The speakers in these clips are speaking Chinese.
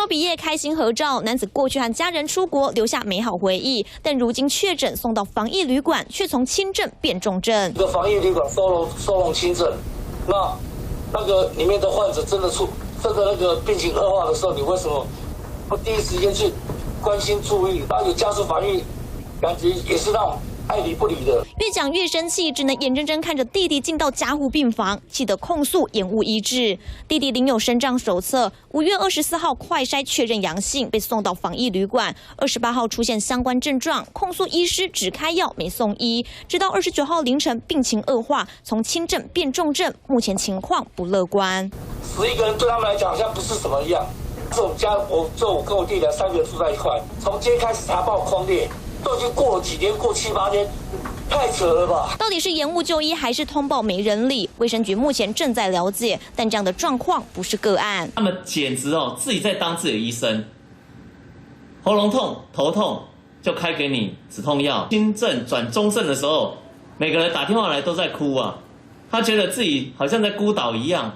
手毕业开心合照，男子过去和家人出国留下美好回忆，但如今确诊送到防疫旅馆，却从轻症变重症。这个防疫旅馆收容轻症，那个里面的患者真的那个病情恶化的时候，你为什么不第一时间去关心注意？然后有家属防疫，感觉也是让爱理不理的。越讲越生气，只能眼睁睁看着弟弟进到加护病房，气得控诉延误医治。弟弟领有身障手册，5月24号快筛确认阳性，被送到防疫旅馆。28号出现相关症状，控诉医师只开药没送医，直到29号凌晨病情恶化，从轻症变重症，目前情况不乐观。11个人对他们来讲好像不是什么一样。是我们家，我跟我弟俩3个人住在一块，从今天开始查报匡列，都已经过了几天，过7、8天。太扯了吧！到底是延误就医还是通报没人理？卫生局目前正在了解，但这样的状况不是个案。他们简直自己在当自己的医生，喉咙痛、头痛就开给你止痛药，轻症转中症的时候，每个人打电话来都在哭啊，他觉得自己好像在孤岛一样，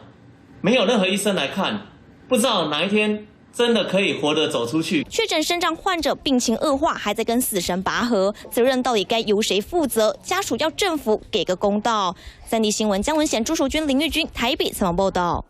没有任何医生来看，不知道哪一天真的可以活得走出去。确诊身障患者病情恶化，还在跟死神拔河，责任到底该由谁负责？家属要政府给个公道。3立新闻江文贤、朱淑君、林玉君台北采访报道。